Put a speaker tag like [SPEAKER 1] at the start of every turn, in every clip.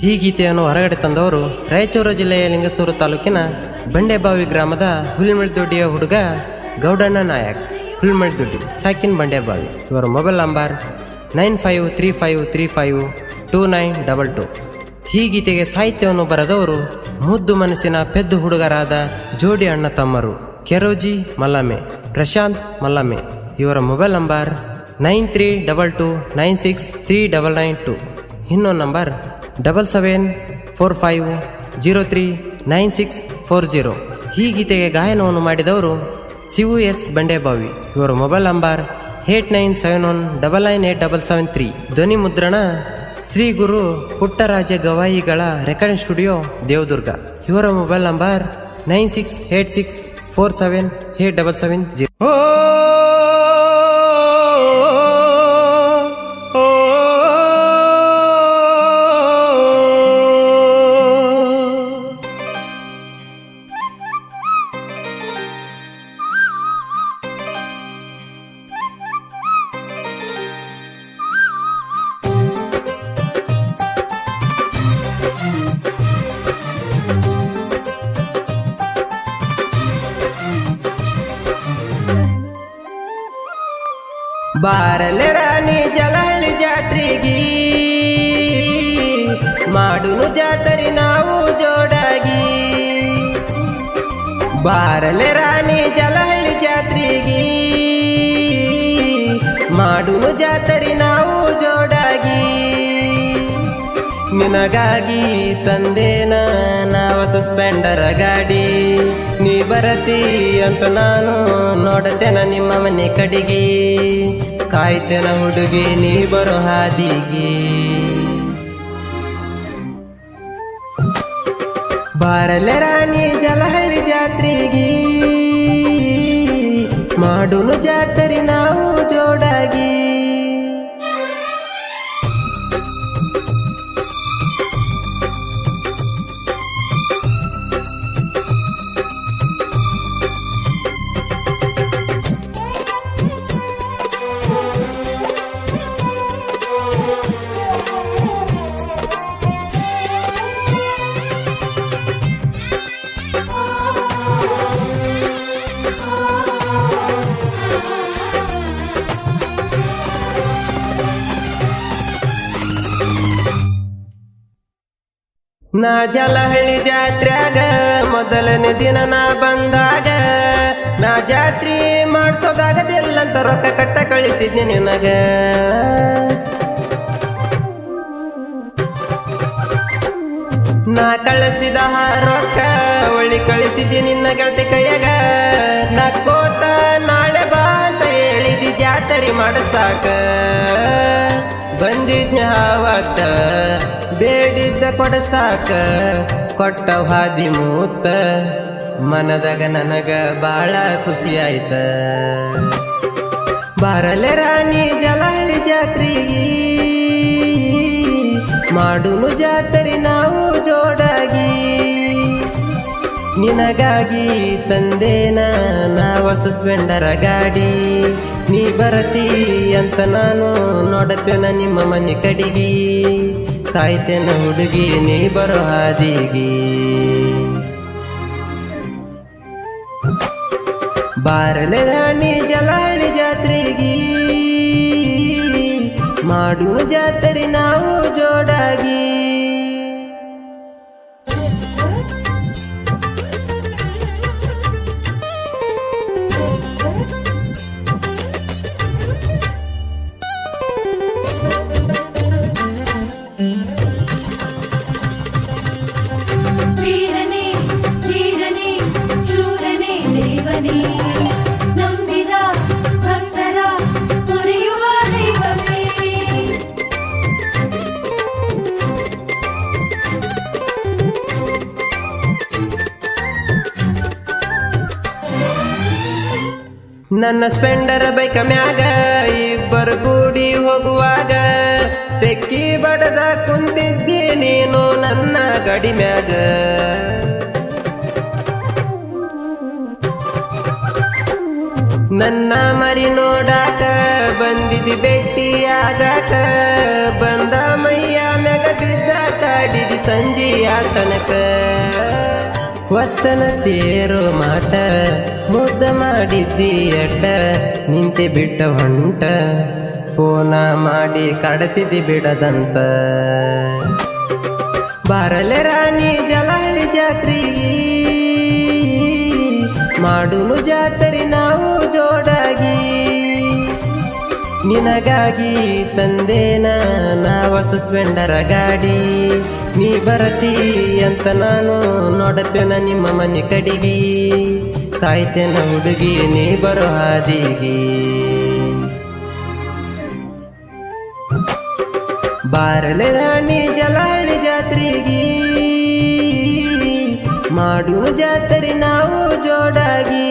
[SPEAKER 1] ಈ ಗೀತೆಯನ್ನು ಹೊರಗಡೆ ತಂದವರು ರಾಯಚೂರು ಜಿಲ್ಲೆಯ ಲಿಂಗಸೂರು ತಾಲೂಕಿನ ಬಂಡೆಬಾವಿ ಗ್ರಾಮದ ಹುಲ್ಮಳ್ದೊಡ್ಡಿಯ ಹುಡುಗ ಗೌಡಣ್ಣ ನಾಯಕ್. ಹುಲ್ಮಳ್ದೊಡ್ಡಿ ಸಾಕಿನ್ ಬಂಡೆಬಾವಿ. ಇವರ ಮೊಬೈಲ್ ನಂಬರ್ 9535352922. ಈ ಗೀತೆಗೆ ಸಾಹಿತ್ಯವನ್ನು ಬರೆದವರು ಮುದ್ದು ಮನಸ್ಸಿನ ಪೆದ್ದು ಹುಡುಗರಾದ ಜೋಡಿ ಅಣ್ಣ ತಮ್ಮರು ಕೆರೋಜಿ ಮಲ್ಲಮೆ, ಪ್ರಶಾಂತ್ ಮಲ್ಲಮೆ. ಇವರ ಮೊಬೈಲ್ ನಂಬರ್ 9322963992. ಇನ್ನೊಂದು ನಂಬರ್ 7745039640. ಈ ಗೀತೆಗೆ ಗಾಯನವನ್ನು ಮಾಡಿದವರು ಶಿವು ಎಸ್ ಬಂಡೆಬಾವಿ. ಇವರ ಮೊಬೈಲ್ ನಂಬರ್ 8971998773. ಧ್ವನಿ ಮುದ್ರಣ ಶ್ರೀ ಗುರು ಪುಟ್ಟರಾಜ ಗವಾಯಿಗಳ ರೆಕಾರ್ಡಿಂಗ್ ಸ್ಟುಡಿಯೋ ದೇವದುರ್ಗ. ಇವರ ಮೊಬೈಲ್ ನಂಬರ್ 9686478770. ಬಾರಲೆ ರಾಣಿ ಜಲಹಳ್ಳಿ ಜಾತ್ರೆಗಿ, ಮಾಡುನು ಜಾತ್ರೆ ನಾವು ಜೋಡಾಗಿ. ಬಾರಲೆ ರಾಣಿ ಜಲಹಳ್ಳಿ ಜಾತ್ರೆಗಿ, ಮಾಡುನು ಜಾತ್ರೆ ನಾವು ಜೋಡಾಗಿ. ನಿನಗಾಗಿ ತಂದೇನ ನಾವು ಸಸ್ಪೆಂಡರ ಗಾಡಿ, ನೀ ಬರತಿ ಅಂತ ನಾನು ನೋಡತೇನ ನಿಮ್ಮ ಮನೆ ಕಡೆಗೆ. ಕಾಯ್ತೇನ ಹುಡುಗಿ ನೀ ಬರೋ ಹಾದಿಗೆ. ಬಾರಲೆ ರಾಣಿ ಜಲಹಳ್ಳಿ ಜಾತ್ರೆಗಿ, ಮಾಡುನು ಜಾತ್ರೆ ನಾವು ಜೋಡಾಗಿ. ನಾ ಜಲಹಳ್ಳಿ ಜಾತ್ರ್ಯಾಗ ಮೊದಲನೇ ದಿನ ನಾ ಬಂದಾಗ, ನಾ ಜಾತ್ರೆ ಮಾಡ್ಸೋದಾಗದಿಲ್ಲಂತ ರೊಕ್ಕ ಕಟ್ಟ ಕಳಿಸಿದ್ನಿ ನಿನಗ. ನಾ ಕಳಿಸಿದ ರೊಕ್ಕ ಒಳ್ಳಿ ಕಳಿಸಿದ್ದಿ ನಿನ್ನ ಗೆಳತಿ ಕೈಯಾಗ. ನಾ ಕೋತ ನಾಳೆ ಬಾ ಅಂತ ಹೇಳಿದಿ ಜಾತ್ರೆ ಮಾಡಸಾಕ. ಬಂದಿದ್ನ ಅವತ್ತ ಬೇಡಿದ್ದ ಕೊಡಸಾಕ, ಕೊಟ್ಟ ಹಾದಿ ಮೂತ ಮನದಾಗ ನನಗ ಬಾಳ ಖುಷಿ ಆಯ್ತ. ಬಾರಲೆ ರಾಣಿ ಜಲಹಳ್ಳಿ ಜಾತ್ರೆಗಿ, ಮಾಡುನು ಜಾತ್ರೆ ನಾವು ಜೋಡಾಗಿ. ನಿನಗಾಗಿ ತಂದೇನ ನಾವು ಸಸ್ಪೆಂಡರ ಗಾಡಿ, ನೀ ಬರತಿ ಅಂತ ನಾನು ನೋಡತೇನ ನಿಮ್ಮ ಮನೆ ಕಡೆಗೆ. ಕಾಯ್ತೇನ ಹುಡುಗಿ ನೀ ಬರೋ ಹಾದಿಗೆ. ಬಾರಲೆ ರಾಣಿ ಜಲಹಳ್ಳಿ ಜಾತ್ರೆಗಿ, ಮಾಡುನು ಜಾತ್ರೆ ನಾವು ಜೋಡಾಗಿ.
[SPEAKER 2] ನಂಬಿದ ಭಕ್ತರ ಪೊರೆಯುವ ದೈವವೇ.
[SPEAKER 1] ನನ್ನ ಸ್ಪೆಂಡರ ಬೈಕ ಮ್ಯಾಗ ಇಬ್ಬರು ಕೂಡಿ ಹೋಗುವಾಗ, ತೆಕ್ಕಿ ಬಡದ ಕುಂತಿದ್ದಿ ನೀನು ನನ್ನ ಗಡಿ ಮ್ಯಾಗ. ನನ್ನ ಮರಿ ನೋಡಾಕ ಬಂದಿದ್ದಿ ಭೇಟಿಯಾಗಾಕ, ಬಂದ ಮೈಯ ಮ್ಯಾಗ ಬಿದ್ದಾಕ ಓಡಾಡಿದಿ ಸಂಜೆಯ ತನಕ ಒತ್ತನ ತೇರು ಮಾಟ ಮುದ್ದ ಮಾಡಿದ್ದಿ ಅಡ್ಡ ನಿಂತೆ ಬಿಟ್ಟ ಹೊಂಟ ಫೋನ ಮಾಡಿ ಕಡತಿದ್ದಿ ಬಿಡದಂತ ಬಾರಲೆ ರಾಣಿ ಜಲಹಳ್ಳಿ ಜಾತ್ರೆಗೆ ಮಾಡುನು ಜಾತ್ರೆ ನಾವು ಜೋಡಾಗಿ ನಿನಗಾಗಿ ತಂದೇನ ನಾ ಹೊಸ ಸ್ಪೆಂಡರ ಗಾಡಿ ನೀ ಬರತಿ ಅಂತ ನಾನು ನೋಡತ್ತೇನ ನಿಮ್ಮ ಮನೆ ಕಡಿಗಿ ಕಾಯ್ತೇನ ಹುಡುಗಿ ನೀ ಬರೋ ಹಾದಿಗಿ ಬಾರಲೆ ರಾಣಿ ಜಲಹಳ್ಳಿ ಜಾತ್ರೆಗೆ ಮಾಡುನು ಜಾತ್ರೆ ನಾವು ಜೋಡಾಗಿ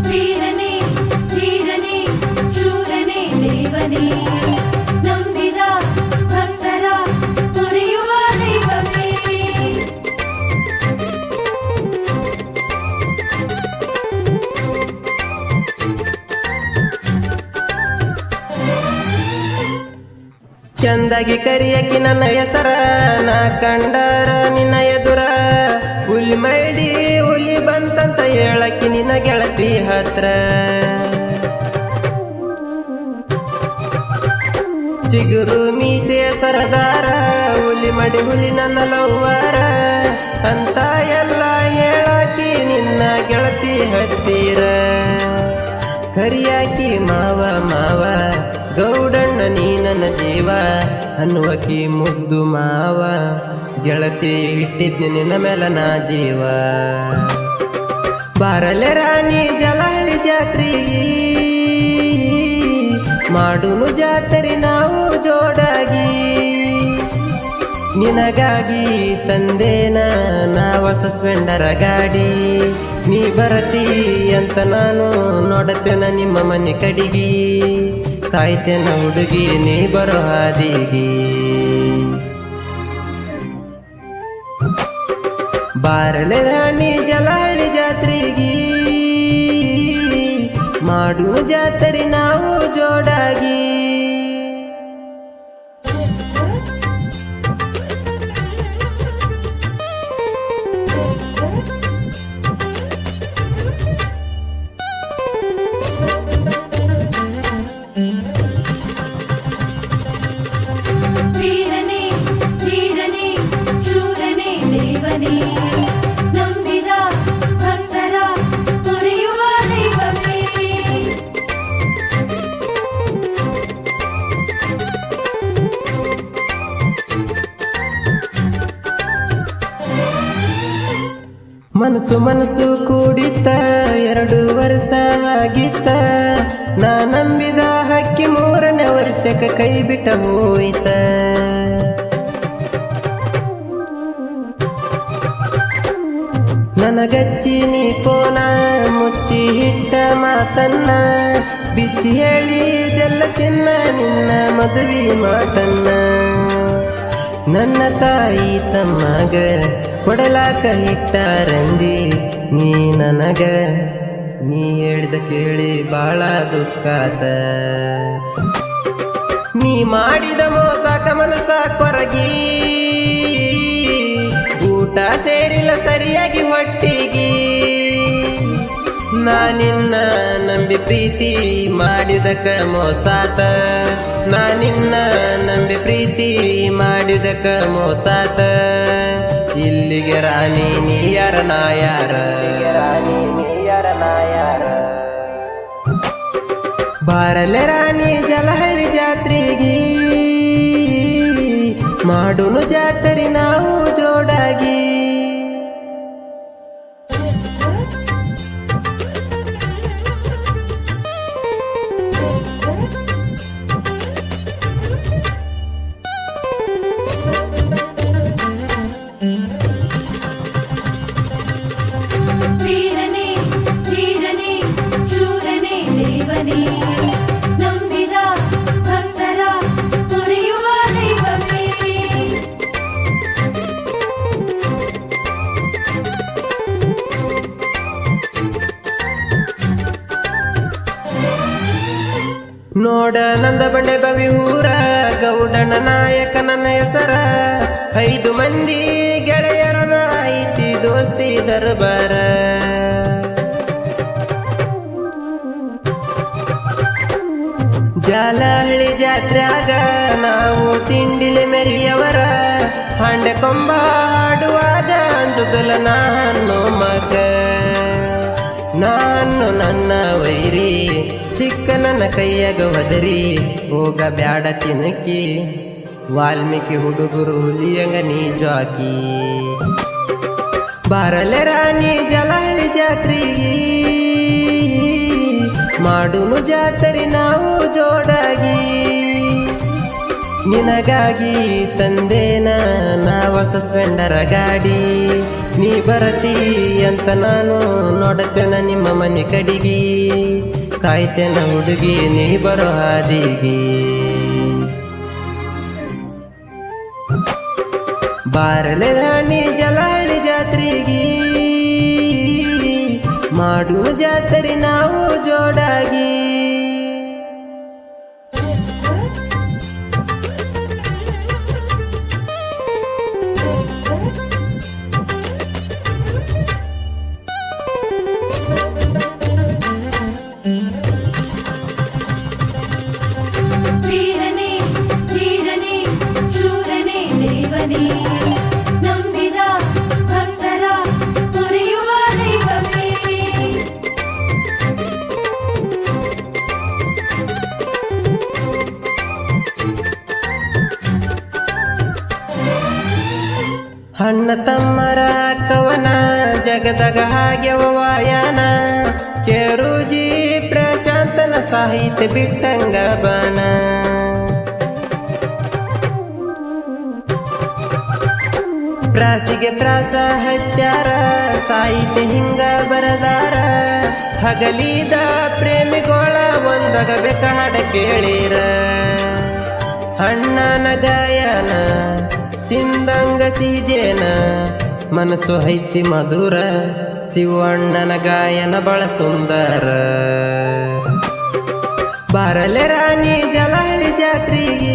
[SPEAKER 2] ಧೀರನೇ ಧೀರನೇ ಶೂರನೇ ದೇವನೇ ನಂಬಿದ ಭಕ್ತರ ತೊರೆಯುವ ದೈವವೇ
[SPEAKER 1] ಚಂದಾಗಿ ಕರಿಯಕಿ ನನ್ನ ಹೆಸರ ನಾ ಕಂಡರ ನಿನ್ನ ಎದುರ ಹುಲಿ ಮೈಡಿ ಹುಲಿ ಬಂತಂತ ಹೇಳಕಿ ನಿನ್ನ ಗೆಳತಿ ಹತ್ರ ಚಿಗುರು ಮೀಸೆ ಸರದಾರ ಹುಲಿ ಮಡಿ ಹುಲಿ ನನ್ನ ಲವ್ವಾರ ಅಂತ ಎಲ್ಲ ಹೇಳಕಿ ನಿನ್ನ ಗೆಳತಿ ಹತ್ತಿರ ಕರಿಯಾಕಿ ಮಾವ ಮಾವ ಗೌಡಣ್ಣ ನೀ ನನ್ನ ಜೀವ ಅನ್ನುವಕಿ ಮುದ್ದು ಮಾವ ಗೆಳತಿ ಇಟ್ಟಿದ್ನಿ ನಿನ್ನ ಮೇಲೆ ನಾ ಜೀವ ಬಾರಲೆ ರಾಣಿ ಜಲಹಳ್ಳಿ ಜಾತ್ರೆಗೆ ಮಾಡುನು ಜಾತ್ರೆ ನಾವು ಜೋಡಾಗಿ ನಿನಗಾಗಿ ತಂದೇನ ನಾ ಹೊಸ ಸ್ಪೆಂಡರ ಗಾಡಿ ನೀ ಬರತಿ ಅಂತ ನಾನು ನೋಡತ್ತೇನ ನಿಮ್ಮ ಮನೆ ಕಡಿಗಿ ಕಾಯ್ತೇನ ಹುಡುಗಿ ನೀ ಬರೋ ಹಾದಿಗಿ ಬಾರಲೆ ರಾಣಿ ಜಲಹಳ್ಳಿ ಜಾತ್ರೆಗೆ ಮಾಡುನು ಜಾತ್ರೆ ನಾವು ಜೋಡಾಗಿ
[SPEAKER 2] ಧೀರನೇ ಧೀರನೇ ಶೂರನೇ ದೇವನೇ ನಂಬಿದ ಭಕ್ತರ ತೊರೆಯುವ ದೈವವೇ
[SPEAKER 1] ಮನಸ್ಸು ಮನಸ್ಸು ಕೂಡಿತ್ತ 2 ವರ್ಷ ಆಗಿತ್ತ ನಾ ನಂಬಿದ ಹಕ್ಕಿ 3ನೇ ವರ್ಷಕ್ಕೆ ಕೈ ಬಿಟ್ಟ ಹೋಯ್ತ ನನಗಚ್ಚಿ ನೀ ಪೋನ ಮುಚ್ಚಿ ಹಿಟ್ಟ ಮಾತನ್ನ ಬಿಚ್ಚಿ ಹೇಳಿದೆಲ್ಲ ಚಿನ್ನ ನಿನ್ನ ಮದುವೆ ಮಾತನ್ನ ನನ್ನ ತಾಯಿ ತಮ್ಮಗ ಕೊಡಲಾಕ ಹಿಟ್ಟಾರಂದಿ ನೀ ನನಗ ನೀ ಹೇಳಿದ ಕೇಳಿ ಬಾಳ ದುಃಖಾತ ನೀ ಮಾಡಿದ ಮೋಸಕ ಮನಸ ಕೊರಗಿ ಊಟ ಸೇರಿಲ್ಲ ಸರಿಯಾಗಿ ಹೊಟ್ಟಿಗಿ ನಾ ನಿನ್ನ ನಂಬಿ ಪ್ರೀತಿ ಮಾಡಿದಕ ಮೋಸಾತ ನಾ ನಿನ್ನ ನಂಬಿ ಪ್ರೀತಿ ಮಾಡಿದಕ ಮೋಸಾತ ಇಲ್ಲಿಗೆ ರಾಣಿ ನೀ ಯಾರ ನಾ ಯಾರ ಬಾರಲೆ ರಾಣಿ ಜಲಹಳ್ಳಿ ಜಾತ್ರೆಗೆ ಮಾಡುನು ಜಾತ್ರೆ ನಾವು ಜೋಡಾಗಿ
[SPEAKER 2] ಧೀರನೇ ಧೀರನೇ ಶೂರನೇ ದೇವನೇ ನಂಬಿದ ಭಕ್ತರ ತೊರೆಯುವ ದೈವವೇ
[SPEAKER 1] ನೋಡ ನಂದ ಬಂಡೆ ಬವಿ ಊರ ಗೌಡನ ನಾಯಕ ನನ್ನ ಹೆಸರ 5 ಮಂದಿ ಗೆಳೆಯರನ ಐತಿ ದೋಸ್ತಿ ದರ್ಬಾರ ಜಾಲಹಳ್ಳಿ ಜಾತ್ರ್ಯಾಗ ನಾವು ತಿಂಡಿಲಿ ಮೆರಿಯವರ ಹಾಂಡೆ ಕೊಂಬ ಹಾಡುವಾಗ ಅಂಜುದಲ ನಾನು ಮಗ ನಾನು ನನ್ನ ವೈರಿ ಸಿಕ್ಕ ನನ್ನ ಕೈಯಾಗ ಒದರಿ ಹೋಗ ಬ್ಯಾಡ ತಿನ್ನಕಿ ವಾಲ್ಮೀಕಿ ಹುಡುಗರು ಹುಲಿಯಂಗ ನೀ ಜಾಕಿ ಬಾರಲೆ ರಾಣಿ ಜಲಹಳ್ಳಿ ಜಾತ್ರೆಗೆ ಮಾಡುನು ಜಾತ್ರೆ ನಾವು ಜೋಡಾಗಿ ನಿನಗಾಗಿ ತಂದೇನ ನಾ ಹೊಸ ಸ್ಪೆಂಡರ ಗಾಡಿ ನೀ ಬರತಿ ಅಂತ ನಾನು ನೋಡತ್ತೇನ ನಿಮ್ಮ ಮನೆ ಕಡಿಗಿ ಕಾಯ್ತೇನ ಹುಡುಗಿ ನೀ ಬರೋ ಹಾದಿಗಿ ಬಾರಲೆ ರಾಣಿ ಜಲಹಳ್ಳಿ ಜಾತ್ರೆಗೆ ಮಾಡು ಜಾತ್ರೆ ನಾವು ಜೋಡಾಗಿ
[SPEAKER 2] ವೀರನೇ ಧೀರನೇ ಶೂರನೇ ದೇವನೇ ನಂಬಿದ ಭಕ್ತರ ಪೊರೆಯುವ ದೈವವೇ
[SPEAKER 1] ಅಣ್ಣ ತಮ್ಮರ ಕವನ ಜಗದಗ ಹಾಗೆವ ವಾಯನ ಕೆರುಜಿ ಪ್ರಶಾಂತನ ಸಾಹಿತ್ಯ ಬಿಟ್ಟಂಗ ಬನ ಪ್ರಾಸಿಗೆ ಪ್ರಾಸ ಹಚ್ಚಾರ ಸಾಹಿತ್ಯ ಹಿಂಗ ಬರದಾರ ಹಗಲಿದ ಪ್ರೇಮಿಗೋಳ ಒಂದಾಗ ಬೇಕ ಹಾಡ ಕೇಳಿರ ಅಣ್ಣನ ಗಾಯನ ತಿಂದಂಗ ಸಿಹಿಜೇನ ಮನಸ್ಸು ಐತಿ ಮಧುರ ಶಿವಣ್ಣನ ಗಾಯನ ಬಳ ಸುಂದರ ಬಾರಲೆ ರಾಣಿ ಜಲಹಳ್ಳಿ ಜಾತ್ರೆಗೆ